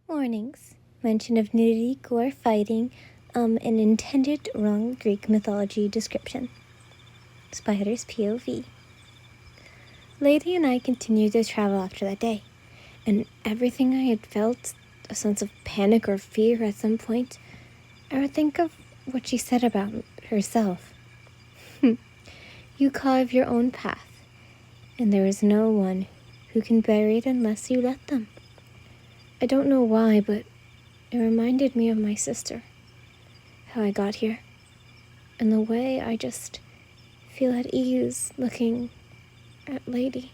Warnings. Mention of nudity, gore, fighting, an intended wrong Greek mythology description. Spider's POV. Lady and I continued to travel after that day, and everything I had felt, a sense of panic or fear at some point, I would think of what she said about herself. You carve your own path, and there is no one who can bear it unless you let them. I don't know why, but it reminded me of my sister, how I got here, and the way I just feel at ease looking at Lady.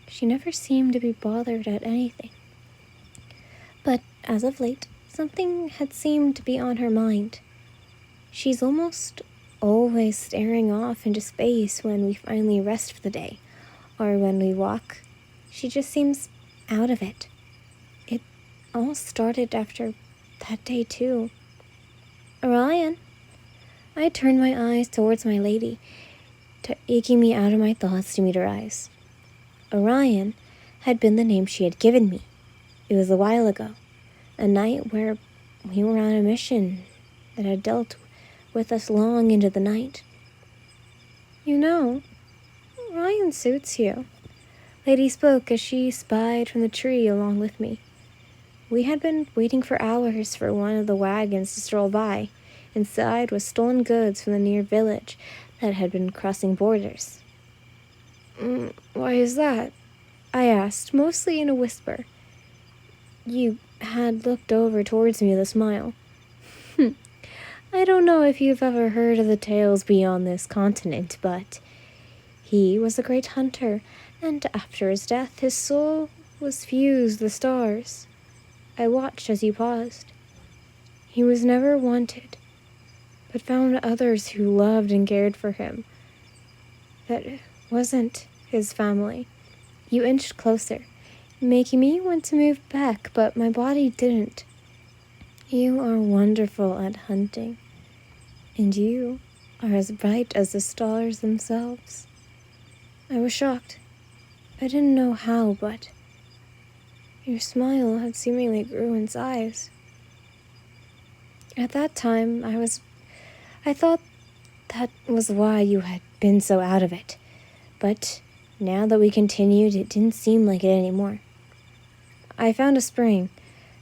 She never seemed to be bothered at anything. But as of late, something had seemed to be on her mind. She's almost always staring off into space when we finally rest for the day, or when we walk. She just seems out of it. It all started after that day too. Orion. I turned my eyes towards my lady, aching me out of my thoughts to meet her eyes. Orion had been the name she had given me. It was a while ago, a night where we were on a mission that had dealt with us long into the night. You know, Orion suits you. Lady spoke as she spied from the tree along with me. We had been waiting for hours for one of the wagons to stroll by. Inside was stolen goods from the near village that had been crossing borders. Why is that? I asked, mostly in a whisper. You had looked over towards me with a smile. I don't know if you've ever heard of the tales beyond this continent, but he was a great hunter, and after his death, his soul was fused with the stars. I watched as he paused. He was never wanted, but found others who loved and cared for him. That wasn't his family. You inched closer, making me want to move back, but my body didn't. You are wonderful at hunting, and you are as bright as the stars themselves. I was shocked. I didn't know how, but your smile had seemingly grew in size. At that time, I thought that was why you had been so out of it. But now that we continued, it didn't seem like it anymore. I found a spring.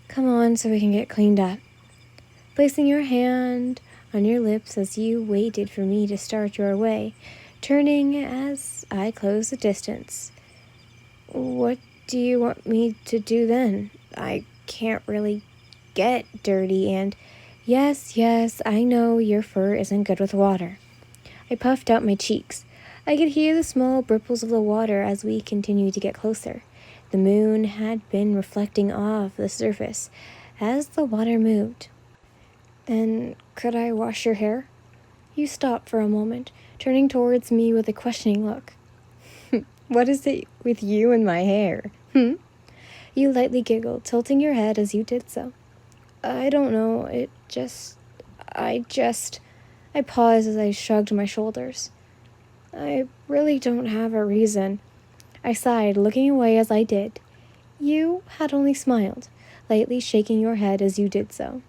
Come on so we can get cleaned up. Placing your hand on your lips as you waited for me to start your way, turning as I closed the distance. What do you want me to do then? I can't really get dirty, and yes, I know your fur isn't good with water. I puffed out my cheeks. I could hear the small ripples of the water as we continued to get closer. The moon had been reflecting off the surface as the water moved. Then, could I wash your hair? You stopped for a moment, turning towards me with a questioning look. What is it with you and my hair? You lightly giggled, tilting your head as you did so. I don't know, I paused as I shrugged my shoulders. I really don't have a reason. I sighed, looking away as I did. You had only smiled, lightly shaking your head as you did so.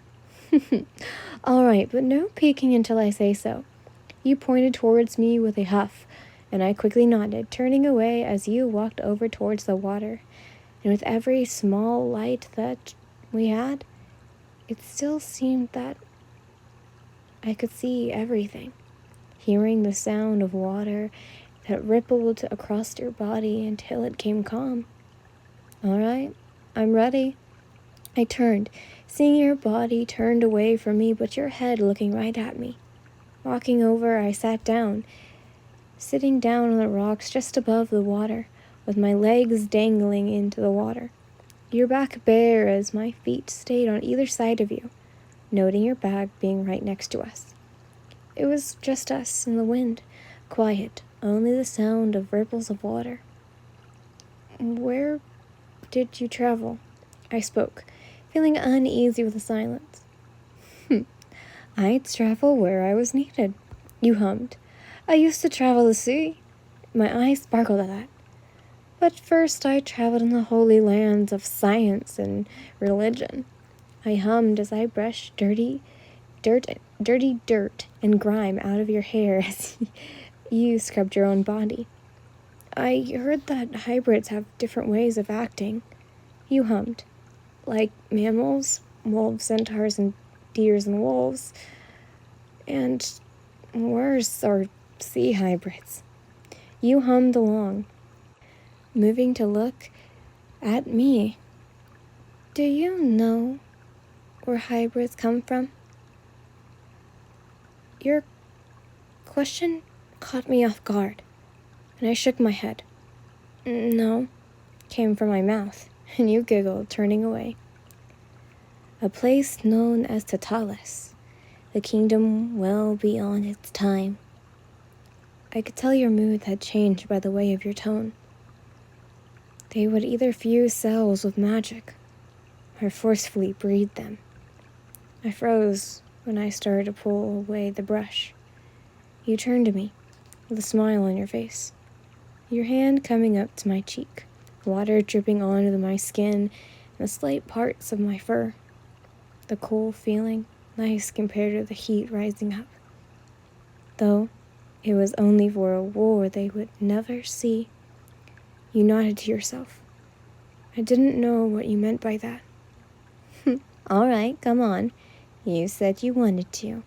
All right, but no peeking until I say so. You pointed towards me with a huff, and I quickly nodded, turning away as you walked over towards the water. And with every small light that we had, it still seemed that I could see everything, hearing the sound of water that rippled across your body until it came calm. All right, I'm ready. I turned, seeing your body turned away from me, but your head looking right at me. Walking over, I sat down, sitting down on the rocks just above the water, with my legs dangling into the water. Your back bare as my feet stayed on either side of you, noting your bag being right next to us. It was just us in the wind, quiet, only the sound of ripples of water. Where did you travel? I spoke, feeling uneasy with the silence. I'd travel where I was needed, you hummed. I used to travel the sea. My eyes sparkled at that. But first I traveled in the holy lands of science and religion. I hummed as I brushed dirty dirt and grime out of your hair as you scrubbed your own body. I heard that hybrids have different ways of acting. You hummed. Like mammals, wolves, centaurs, and deers and wolves. And worse are sea hybrids. You hummed along, moving to look at me. Do you know where hybrids come from? Your question caught me off guard, and I shook my head. No, came from my mouth, and you giggled, turning away. A place known as Tatalis, the kingdom well beyond its time. I could tell your mood had changed by the way of your tone. They would either fuse cells with magic, or forcefully breed them. I froze when I started to pull away the brush. You turned to me, with a smile on your face, your hand coming up to my cheek, water dripping onto my skin and the slight parts of my fur. The cool feeling, nice compared to the heat rising up. Though it was only for a war they would never see. You nodded to yourself. I didn't know what you meant by that. All right, come on. You said you wanted to.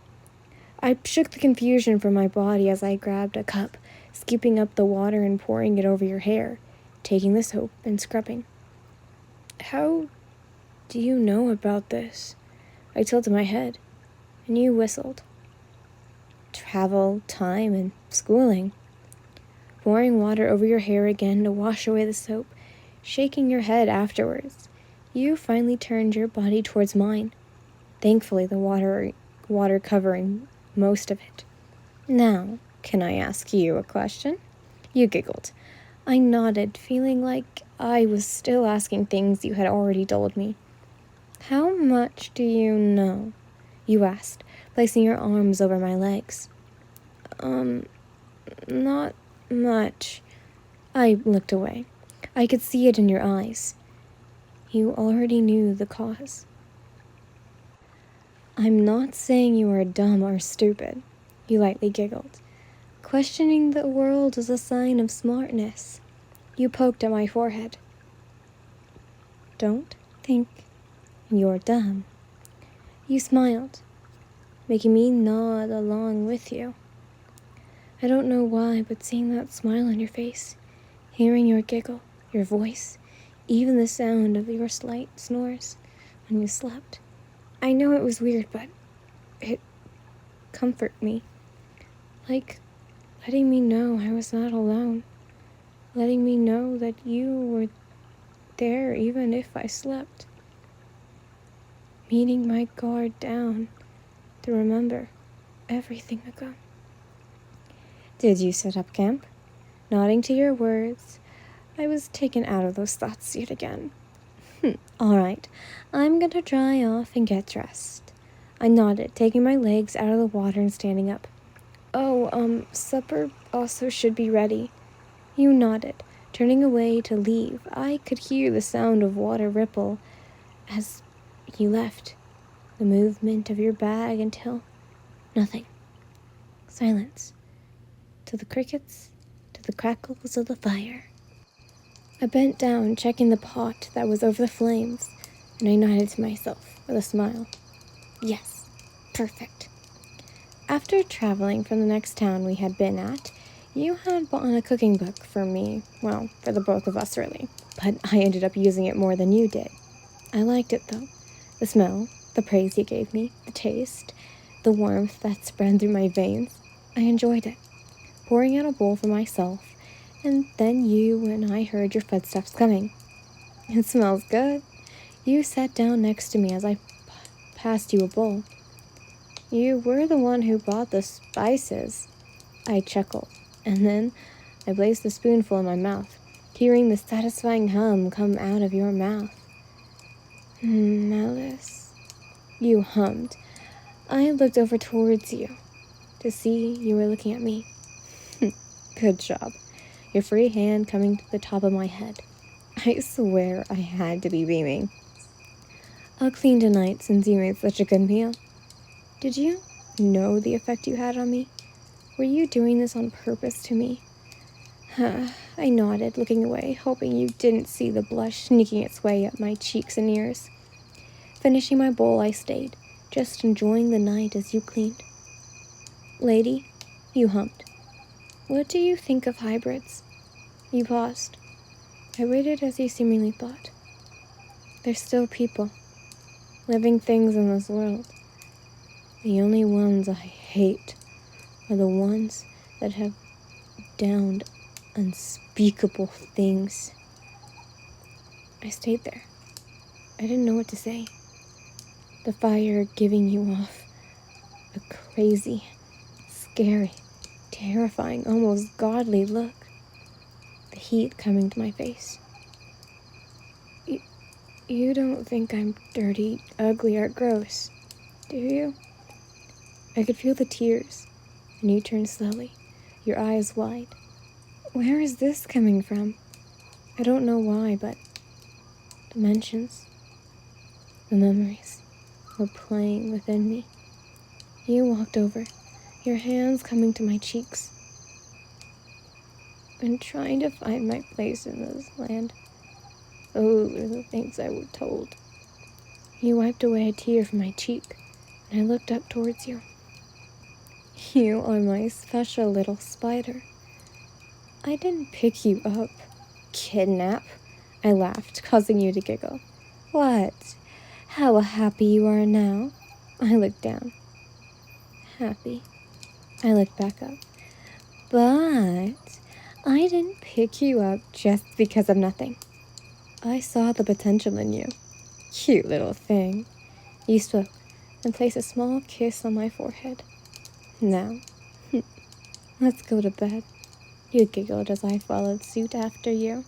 I shook the confusion from my body as I grabbed a cup, scooping up the water and pouring it over your hair, taking the soap and scrubbing. How do you know about this? I tilted my head, and you whistled. Travel, time, and schooling. Pouring water over your hair again to wash away the soap, shaking your head afterwards. You finally turned your body towards mine. Thankfully, the water covering most of it. Now, can I ask you a question? You giggled. I nodded, feeling like I was still asking things you had already told me. How much do you know? You asked, placing your arms over my legs. Not much. I looked away. I could see it in your eyes. You already knew the cause. I'm not saying you are dumb or stupid, you lightly giggled. Questioning the world is a sign of smartness. You poked at my forehead. Don't think you're dumb. You smiled, making me nod along with you. I don't know why, but seeing that smile on your face, hearing your giggle, your voice, even the sound of your slight snores when you slept, I know it was weird, but it comforted me. Like letting me know I was not alone. Letting me know that you were there even if I slept. Meeting my guard down to remember everything ago. Did you set up camp? Nodding to your words, I was taken out of those thoughts yet again. All right, I'm gonna dry off and get dressed. I nodded, taking my legs out of the water and standing up. Oh, supper also should be ready. You nodded, turning away to leave. I could hear the sound of water ripple as you left, the movement of your bag until nothing. Silence. To the crickets, to the crackles of the fire. I bent down, checking the pot that was over the flames, and I nodded to myself with a smile. Yes, perfect. After traveling from the next town we had been at, you had bought a cooking book for me, well, for the both of us really, but I ended up using it more than you did. I liked it though. The smell, the praise you gave me, the taste, the warmth that spread through my veins. I enjoyed it. Pouring out a bowl for myself, and then you and I heard your footsteps coming. It smells good. You sat down next to me as I passed you a bowl. You were the one who bought the spices. I chuckled, and then I placed a spoonful in my mouth, hearing the satisfying hum come out of your mouth. Malice, you hummed. I looked over towards you to see you were looking at me. Good job. your free hand coming to the top of my head. I swear I had to be beaming. I'll clean tonight since you made such a good meal. Did you know the effect you had on me? Were you doing this on purpose to me? I nodded, looking away, hoping you didn't see the blush sneaking its way up my cheeks and ears. Finishing my bowl, I stayed, just enjoying the night as you cleaned. Lady, you hummed. What do you think of hybrids? You paused. I waited as you seemingly thought. They're still people, living things in this world. The only ones I hate are the ones that have downed unspeakable things. I stayed there. I didn't know what to say. The fire giving you off a crazy, scary, terrifying, almost godly look. The heat coming to my face. You don't think I'm dirty, ugly, or gross, do you? I could feel the tears, and you turned slowly, your eyes wide. Where is this coming from? I don't know why, but dimensions, the memories, were playing within me. You walked over, your hands coming to my cheeks. I'm trying to find my place in this land. Those are the things I was told. You wiped away a tear from my cheek, and I looked up towards you. You are my special little spider. I didn't pick you up. Kidnap? I laughed, causing you to giggle. What? How happy you are now? I looked down. Happy. I looked back up. But I didn't pick you up just because of nothing. I saw the potential in you. Cute little thing. You spoke and placed a small kiss on my forehead. Now, let's go to bed. You giggled as I followed suit after you.